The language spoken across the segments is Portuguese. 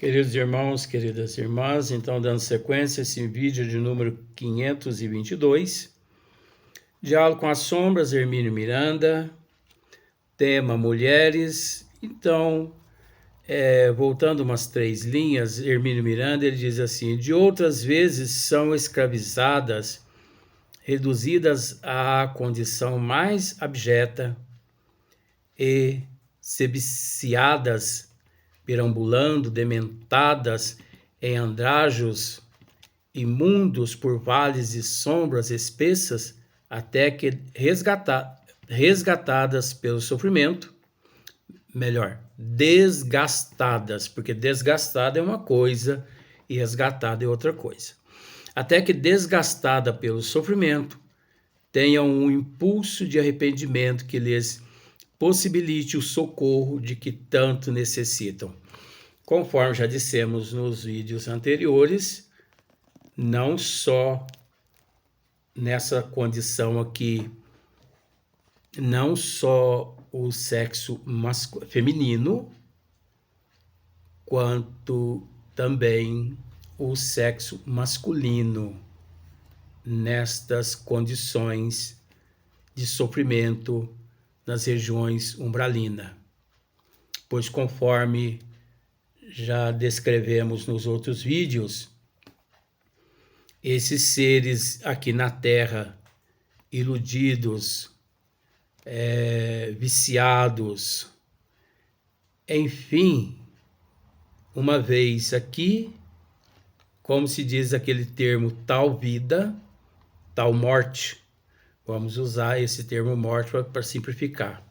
Queridos irmãos, queridas irmãs, então dando sequência a esse vídeo de número 522, Diálogo com as Sombras, Hermínio Miranda, tema Mulheres. Então, voltando umas 3 linhas, Hermínio Miranda, ele diz assim: de outras vezes são escravizadas, reduzidas à condição mais abjeta e sebiciadas, perambulando, dementadas em andrajos imundos por vales e sombras espessas, até que resgatadas pelo sofrimento, melhor, desgastadas, porque desgastada é uma coisa e resgatada é outra coisa. Até que desgastada pelo sofrimento, tenham um impulso de arrependimento que lhes possibilite o socorro de que tanto necessitam. Conforme já dissemos nos vídeos anteriores, não só nessa condição aqui, não só o sexo feminino, quanto também o sexo masculino nestas condições de sofrimento nas regiões umbralinas, pois conforme já descrevemos nos outros vídeos, esses seres aqui na Terra, iludidos, viciados, enfim, uma vez aqui, como se diz aquele termo tal vida, tal morte, vamos usar esse termo morte para simplificar.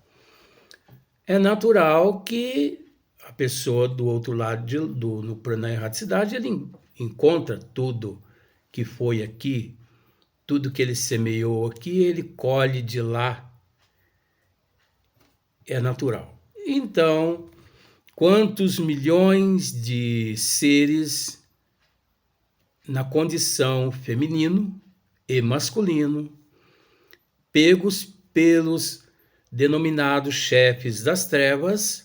É natural que a pessoa do outro lado, no plano da erraticidade, ele encontra tudo que foi aqui, tudo que ele semeou aqui, ele colhe de lá. É natural. Então, quantos milhões de seres na condição feminino e masculino, pegos pelos denominados chefes das trevas,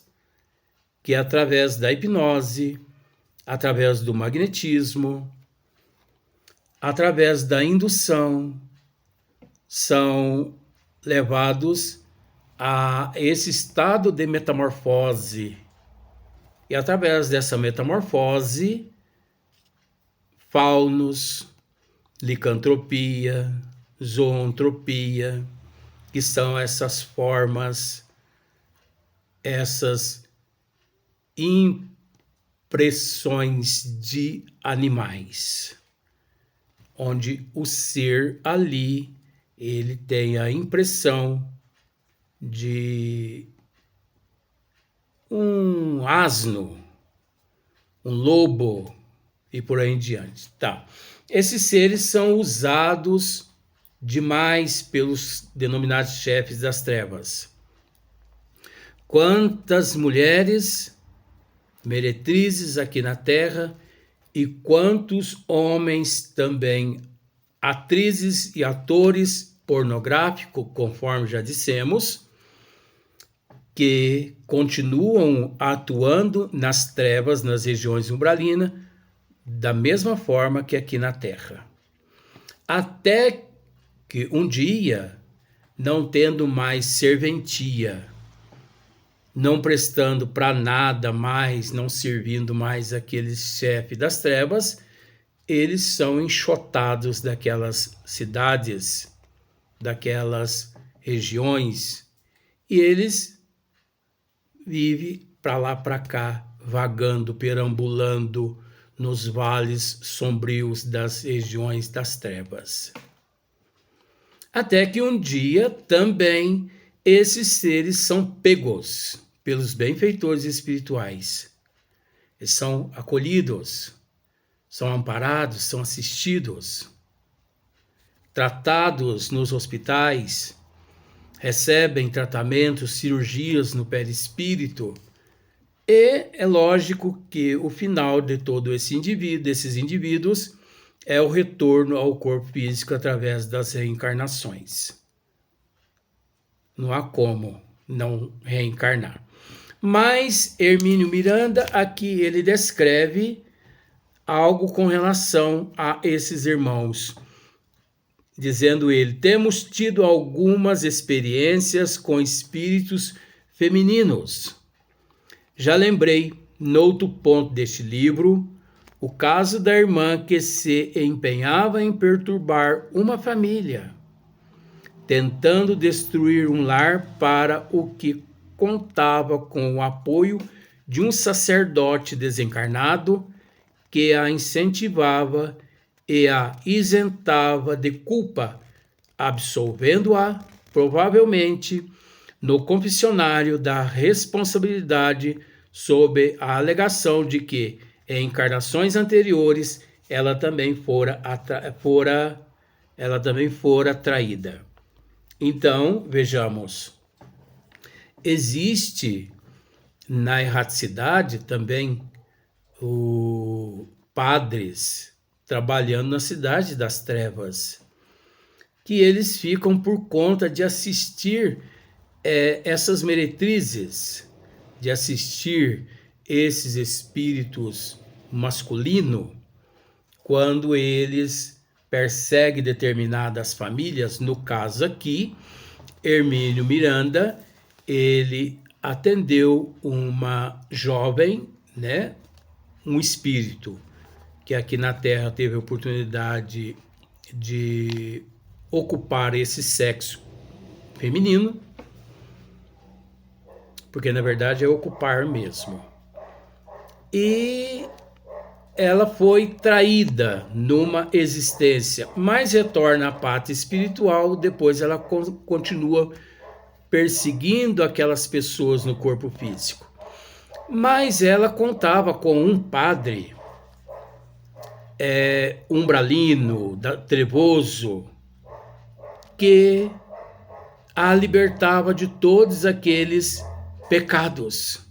que através da hipnose, através do magnetismo, através da indução, são levados a esse estado de metamorfose. E através dessa metamorfose, faunos, licantropia, zoantropia, que são essas formas, essas impressões de animais, onde o ser ali, ele tem a impressão de um asno, um lobo e por aí em diante. Tá. Esses seres são usados demais pelos denominados chefes das trevas. Quantas mulheres meretrizes aqui na Terra e quantos homens também, atrizes e atores pornográficos, conforme já dissemos, que continuam atuando nas trevas, nas regiões umbralinas, da mesma forma que aqui na Terra. Até que um dia, não tendo mais serventia, não prestando para nada mais, não servindo mais aqueles chefes das trevas, eles são enxotados daquelas cidades, daquelas regiões, e eles vivem para lá para cá, vagando, perambulando nos vales sombrios das regiões das trevas. Até que um dia também esses seres são pegos pelos benfeitores espirituais. Eles são acolhidos, são amparados, são assistidos, tratados nos hospitais, recebem tratamentos, cirurgias no perispírito. E é lógico que o final de todo desses indivíduos é o retorno ao corpo físico através das reencarnações. Não há como não reencarnar. Mas Hermínio Miranda, aqui ele descreve algo com relação a esses irmãos, dizendo ele: temos tido algumas experiências com espíritos femininos. Já lembrei, noutro ponto deste livro, o caso da irmã que se empenhava em perturbar uma família, tentando destruir um lar para o que contava com o apoio de um sacerdote desencarnado que a incentivava e a isentava de culpa, absolvendo-a, provavelmente, no confessionário da responsabilidade sob a alegação de que, em encarnações anteriores, ela também fora traída. Então, vejamos, existe na erraticidade também padres trabalhando na cidade das trevas, que eles ficam por conta de assistir essas meretrizes, de assistir esses espíritos masculinos, quando eles perseguem determinadas famílias. No caso aqui, Hermínio Miranda, ele atendeu uma jovem, né, um espírito que aqui na Terra teve a oportunidade de ocupar esse sexo feminino, porque na verdade é ocupar mesmo. E ela foi traída numa existência, mas retorna à pátria espiritual. Depois ela continua perseguindo aquelas pessoas no corpo físico. Mas ela contava com um padre umbralino, trevoso, que a libertava de todos aqueles pecados,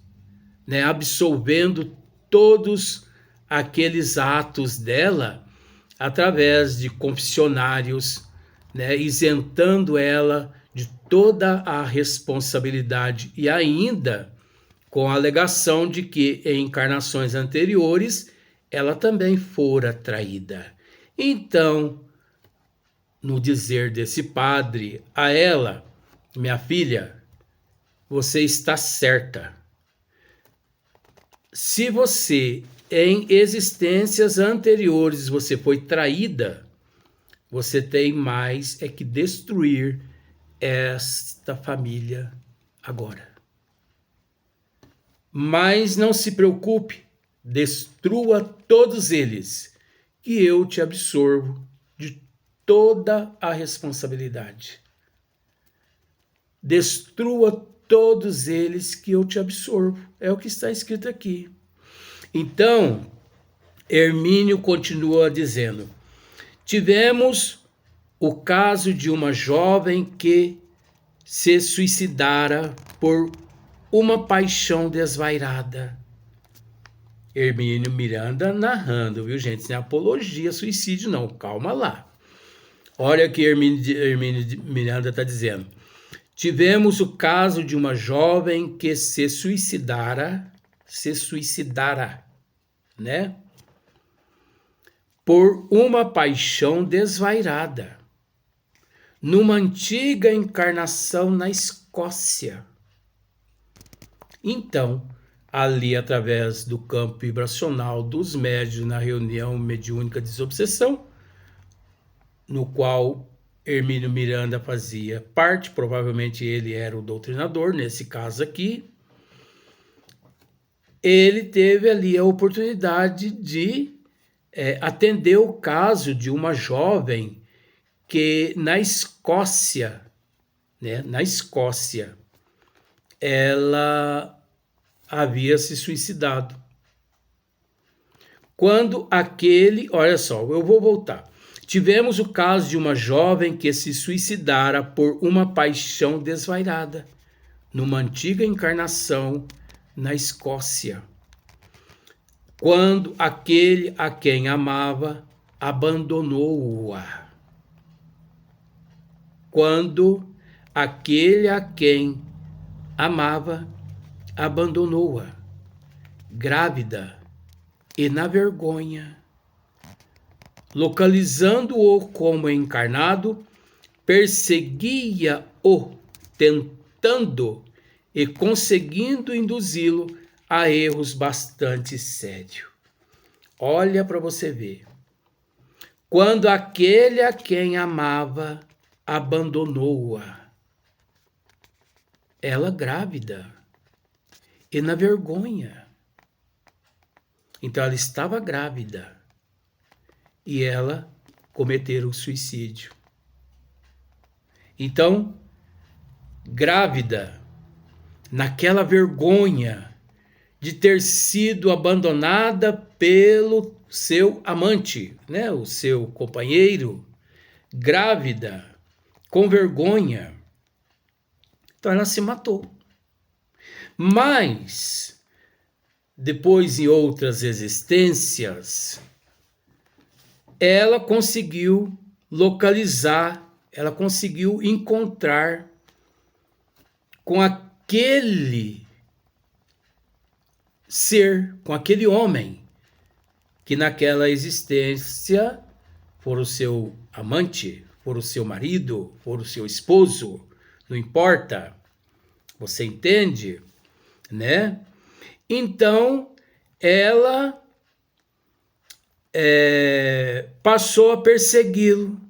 né? Absolvendo todos aqueles atos dela através de confessionários, né? Isentando ela de toda a responsabilidade, e ainda com a alegação de que em encarnações anteriores ela também fora traída. Então, no dizer desse padre a ela: minha filha, você está certa. Se você, em existências anteriores, você foi traída, você tem mais que destruir esta família agora. Mas não se preocupe, destrua todos eles, que eu te absorvo de toda a responsabilidade. Destrua todos eles, que eu te absorvo. É o que está escrito aqui. Então, Hermínio continua dizendo: tivemos o caso de uma jovem que se suicidara por uma paixão desvairada. Hermínio Miranda narrando, viu, gente? Não é apologia a suicídio, não. Calma lá. Olha o que Hermínio Miranda está dizendo. Tivemos o caso de uma jovem que se suicidara, né? Por uma paixão desvairada, numa antiga encarnação na Escócia. Então, ali, através do campo vibracional dos médiuns na reunião mediúnica de desobsessão, no qual Hermínio Miranda fazia parte, provavelmente ele era o doutrinador, nesse caso aqui, ele teve ali a oportunidade de atender o caso de uma jovem que na Escócia, né, ela havia se suicidado. Olha só, eu vou voltar. Tivemos o caso de uma jovem que se suicidara por uma paixão desvairada, numa antiga encarnação na Escócia, quando aquele a quem amava abandonou-a. Quando aquele a quem amava abandonou-a, grávida e na vergonha. Localizando-o como encarnado, perseguia-o, tentando e conseguindo induzi-lo a erros bastante sérios. Olha para você ver. Quando aquele a quem amava abandonou-a, ela grávida e na vergonha. Então ela estava grávida e ela cometeu o suicídio. Então, grávida, naquela vergonha de ter sido abandonada pelo seu amante, né, o seu companheiro, grávida, com vergonha. Então ela se matou. Mas, depois em outras existências, ela conseguiu localizar, ela conseguiu encontrar com aquele ser, com aquele homem, que naquela existência for o seu amante, for o seu marido, for o seu esposo, não importa, você entende, né? Então, ela passou a persegui-lo.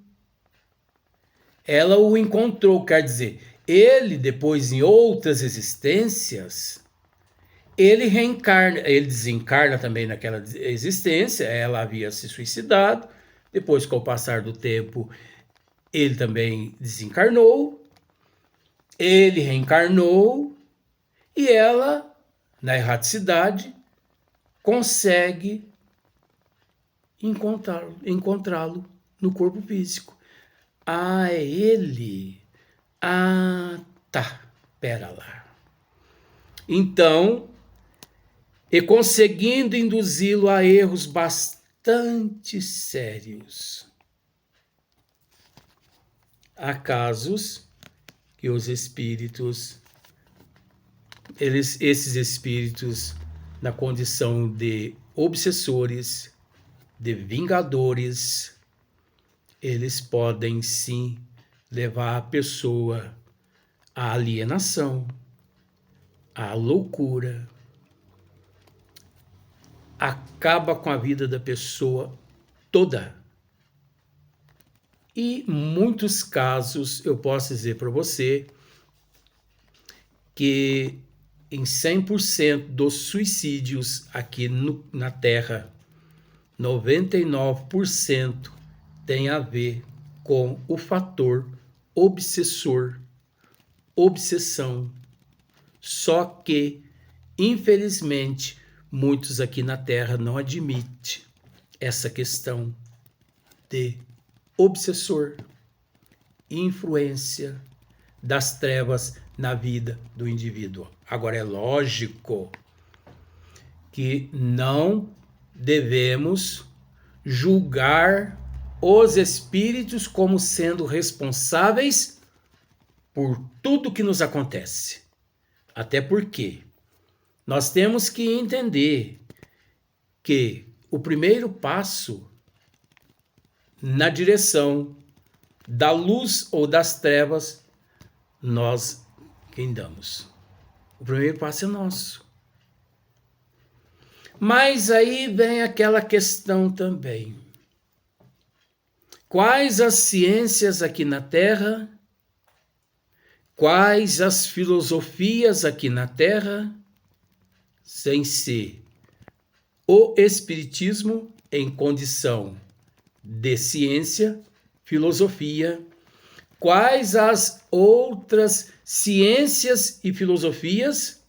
Ela o encontrou, quer dizer, ele depois em outras existências, ele reencarna, ele desencarna também naquela existência, ela havia se suicidado, depois com o passar do tempo, ele também desencarnou, ele reencarnou, e ela, na erraticidade, consegue encontrá-lo no corpo físico. Ah, é ele? Ah, tá, pera lá. Então, e conseguindo induzi-lo a erros bastante sérios. Há casos que os espíritos, esses espíritos, na condição de obsessores, de vingadores, eles podem sim levar a pessoa à alienação, à loucura, acaba com a vida da pessoa toda. E muitos casos eu posso dizer para você que em 100% dos suicídios aqui na Terra, 99% tem a ver com o fator obsessor, obsessão. Só que, infelizmente, muitos aqui na Terra não admitem essa questão de obsessor, influência das trevas na vida do indivíduo. Agora, é lógico que não devemos julgar os espíritos como sendo responsáveis por tudo que nos acontece. Até porque nós temos que entender que o primeiro passo na direção da luz ou das trevas, nós quem damos. O primeiro passo é nosso. Mas aí vem aquela questão também. Quais as ciências aqui na Terra? Quais as filosofias aqui na Terra? Sem ser o Espiritismo em condição de ciência, filosofia. Quais as outras ciências e filosofias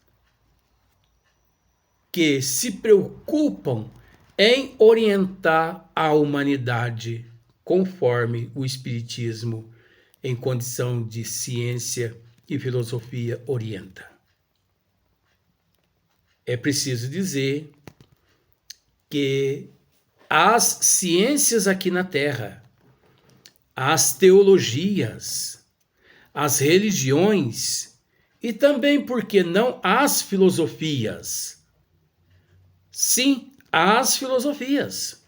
que se preocupam em orientar a humanidade conforme o Espiritismo em condição de ciência e filosofia orienta? É preciso dizer que as ciências aqui na Terra, as teologias, as religiões E também, por que não, as filosofias? Sim, as filosofias.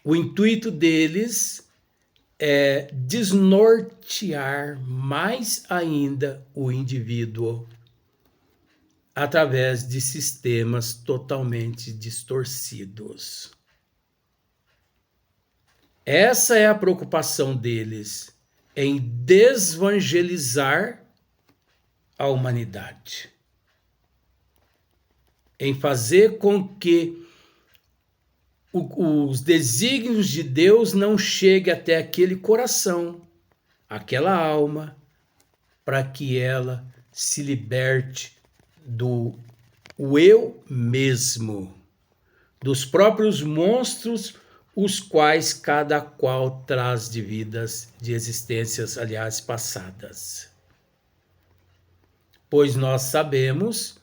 O intuito deles é desnortear mais ainda o indivíduo através de sistemas totalmente distorcidos. Essa é a preocupação deles, em desevangelizar a humanidade, em fazer com que os desígnios de Deus não cheguem até aquele coração, aquela alma, para que ela se liberte do eu mesmo, dos próprios monstros, os quais cada qual traz de vidas, de existências, aliás, passadas. Pois nós sabemos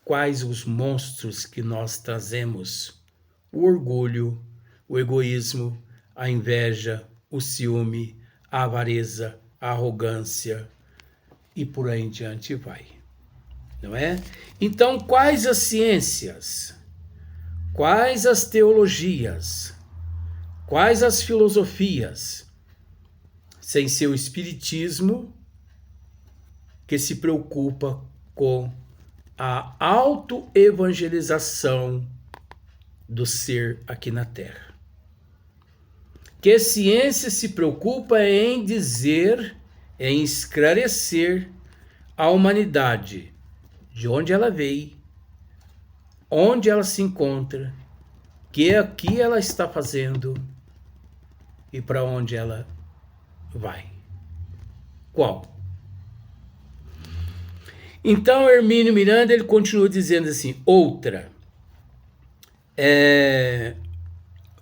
quais os monstros que nós trazemos: o orgulho, o egoísmo, a inveja, o ciúme, a avareza, a arrogância e por aí em diante vai. Não é? Então, quais as ciências? Quais as teologias? Quais as filosofias? Sem ser o espiritismo, que se preocupa com a autoevangelização do ser aqui na Terra. Que a ciência se preocupa em dizer, em esclarecer a humanidade de onde ela veio, onde ela se encontra, que aqui ela está fazendo e para onde ela vai. Qual? Então, Hermínio Miranda, ele continua dizendo assim: outra,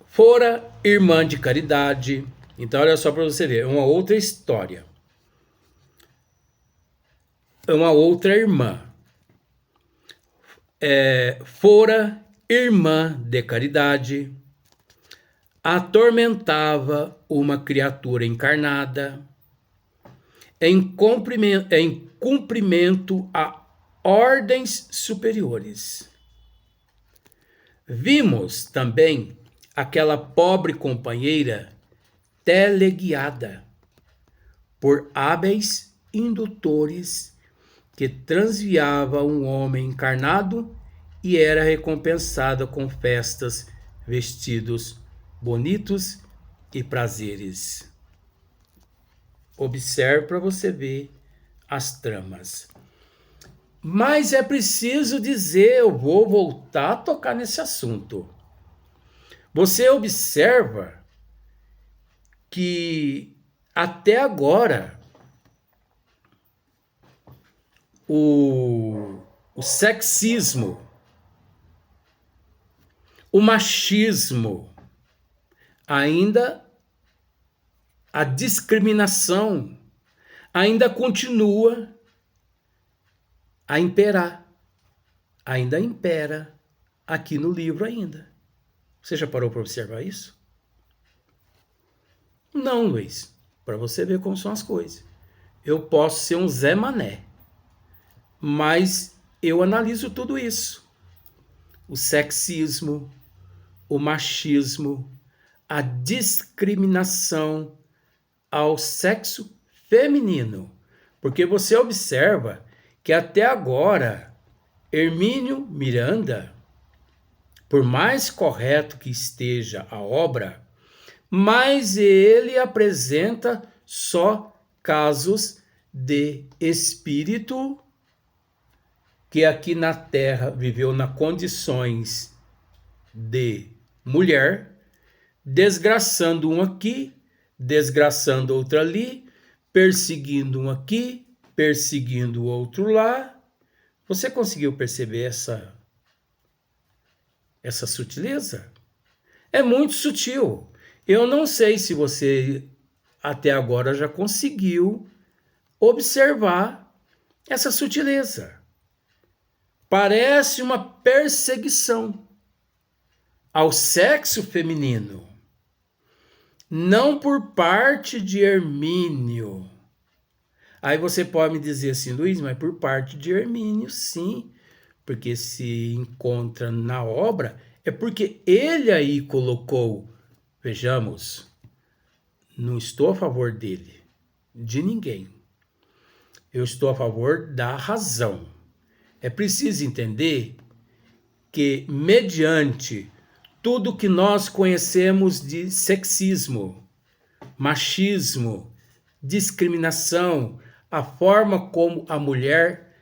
fora irmã de caridade. Então, olha só para você ver, é uma outra história. É uma outra irmã. Fora irmã de caridade, atormentava uma criatura encarnada em cumprimento a ordens superiores. Vimos também aquela pobre companheira teleguiada por hábeis indutores que transviava um homem encarnado e era recompensada com festas, vestidos bonitos e prazeres. Observe para você ver as tramas. Mas é preciso dizer, eu vou voltar a tocar nesse assunto. Você observa que até agora o sexismo, o machismo, ainda a discriminação ainda continua a imperar. Ainda impera aqui no livro ainda. Você já parou para observar isso? Não, Luiz. Para você ver como são as coisas. Eu posso ser um Zé Mané, mas eu analiso tudo isso. O sexismo, o machismo, a discriminação ao sexo feminino. Porque você observa que até agora, Hermínio Miranda, por mais correto que esteja a obra, mas ele apresenta só casos de espírito que aqui na Terra viveu nas condições de mulher, desgraçando um aqui, desgraçando outro ali, perseguindo um aqui, perseguindo o outro lá. Você conseguiu perceber essa sutileza? É muito sutil. Eu não sei se você até agora já conseguiu observar essa sutileza. Parece uma perseguição ao sexo feminino, não por parte de Hermínio, Aí você pode me dizer assim, Luiz, mas por parte de Hermínio, sim, porque se encontra na obra, é porque ele aí colocou, vejamos, não estou a favor dele, de ninguém. Eu estou a favor da razão. É preciso entender que, mediante tudo que nós conhecemos de sexismo, machismo, discriminação, a forma como a mulher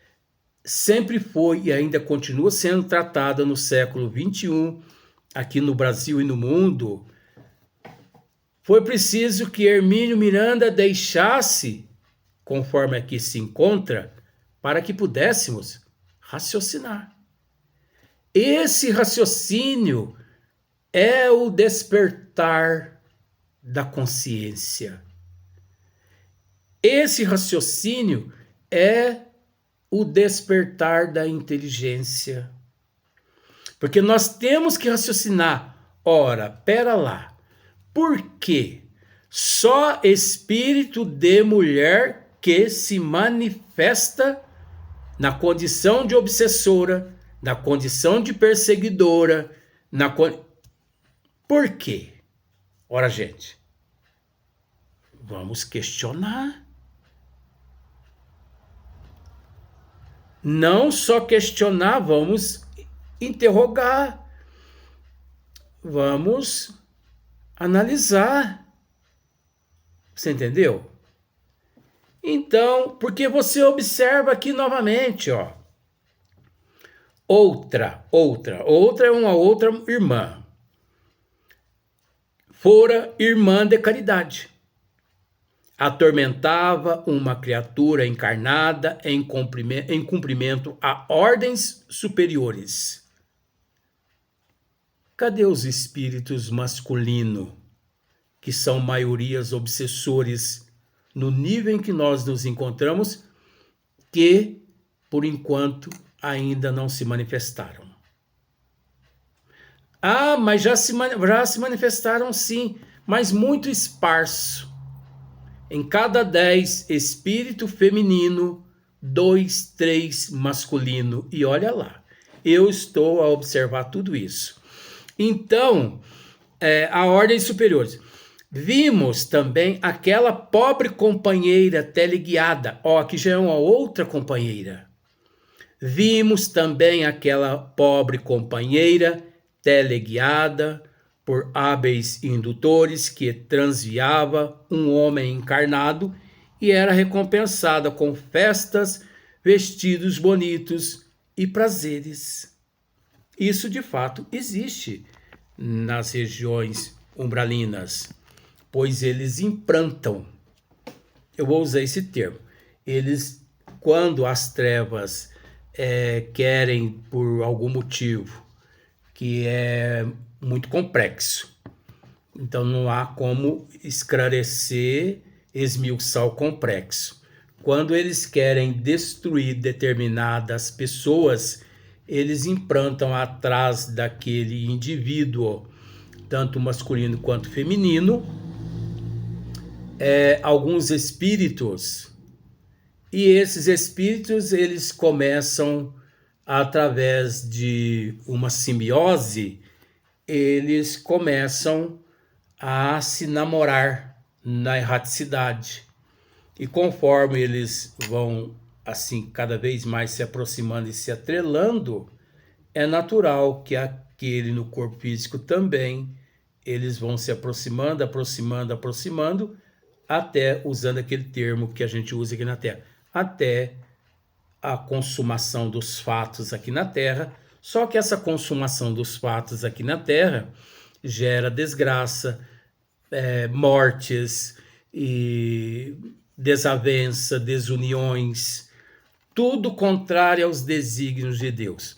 sempre foi e ainda continua sendo tratada no século XXI, aqui no Brasil e no mundo, foi preciso que Hermínio Miranda deixasse, conforme aqui se encontra, para que pudéssemos raciocinar. Esse raciocínio é o despertar da consciência. Esse raciocínio é o despertar da inteligência. Porque nós temos que raciocinar. Ora, pera lá. Por quê? Só espírito de mulher que se manifesta na condição de obsessora, na condição de perseguidora, Por quê? Ora, gente, vamos questionar. Não só questionar, vamos interrogar. Vamos analisar. Você entendeu? Então, porque você observa aqui novamente, ó. Outra é uma outra irmã. Fora irmã de caridade. Atormentava uma criatura encarnada em cumprimento a ordens superiores. Cadê os espíritos masculinos, que são maiorias obsessores no nível em que nós nos encontramos, que, por enquanto, ainda não se manifestaram? Ah, mas já se manifestaram sim, mas muito esparso. Em cada 10 espírito feminino, 2, 3 masculino. E olha lá, eu estou a observar tudo isso. Então, a ordem superiores. Vimos também aquela pobre companheira teleguiada. Ó, aqui já é uma outra companheira. Vimos também aquela pobre companheira teleguiada por hábeis indutores que transviava um homem encarnado e era recompensada com festas, vestidos bonitos e prazeres. Isso de fato existe nas regiões umbralinas, pois eles implantam, eu vou usar esse termo, eles, quando as trevas querem, por algum motivo, que é muito complexo, então não há como esclarecer, esmiuçar o complexo. Quando eles querem destruir determinadas pessoas, eles implantam atrás daquele indivíduo, tanto masculino quanto feminino, alguns espíritos. E esses espíritos, eles começam, através de uma simbiose, eles começam a se namorar na erraticidade. E conforme eles vão, assim, cada vez mais se aproximando e se atrelando, é natural que aquele no corpo físico também, eles vão se aproximando, até, usando aquele termo que a gente usa aqui na Terra, até a consumação dos fatos aqui na Terra. Só que essa consumação dos fatos aqui na Terra gera desgraça, mortes e desavença, desuniões, tudo contrário aos desígnios de Deus.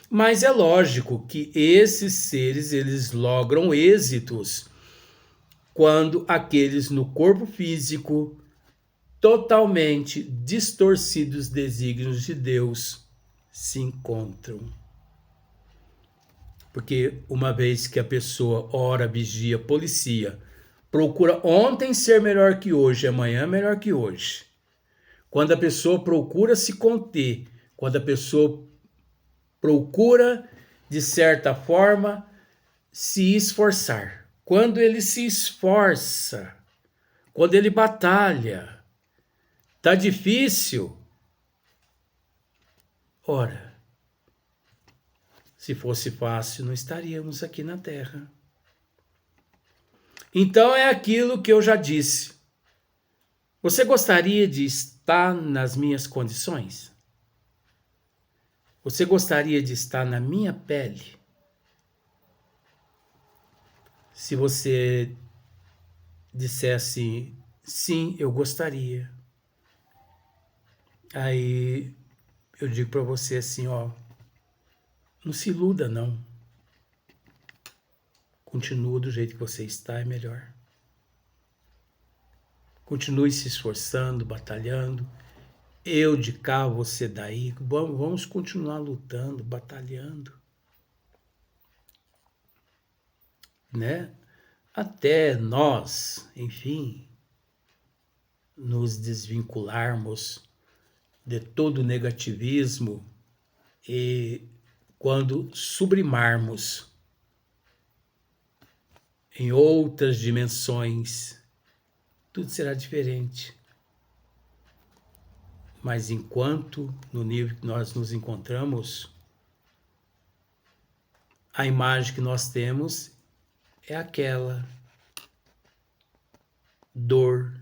Mas é lógico que esses seres, eles logram êxitos quando aqueles no corpo físico, totalmente distorcidos desígnios de Deus, se encontram. Porque uma vez que a pessoa ora, vigia, policia, procura ontem ser melhor que hoje, amanhã melhor que hoje. quando a pessoa procura se conter, quando a pessoa procura, de certa forma, se esforçar. Quando ele se esforça, quando ele batalha, tá difícil. Ora, se fosse fácil, não estaríamos aqui na Terra. Então é aquilo que eu já disse. Você gostaria de estar nas minhas condições? Você gostaria de estar na minha pele? Se você dissesse sim, eu gostaria. Aí eu digo para você assim, ó, não se iluda não. Continua do jeito que você está, é melhor. Continue se esforçando, batalhando. Eu de cá, você daí. Vamos continuar lutando, batalhando. Né? Até nós, enfim, nos desvincularmos de todo o negativismo e quando sublimarmos em outras dimensões, tudo será diferente. Mas enquanto no nível que nós nos encontramos, a imagem que nós temos é aquela: dor,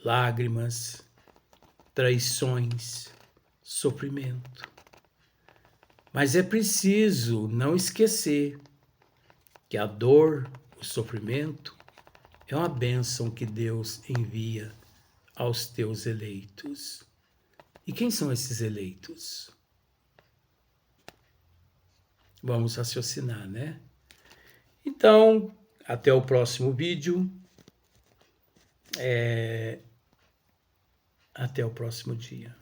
lágrimas, traições, sofrimento. Mas é preciso não esquecer que a dor, o sofrimento, é uma bênção que Deus envia aos teus eleitos. E quem são esses eleitos? Vamos raciocinar, né? Então, até o próximo vídeo. Até o próximo dia.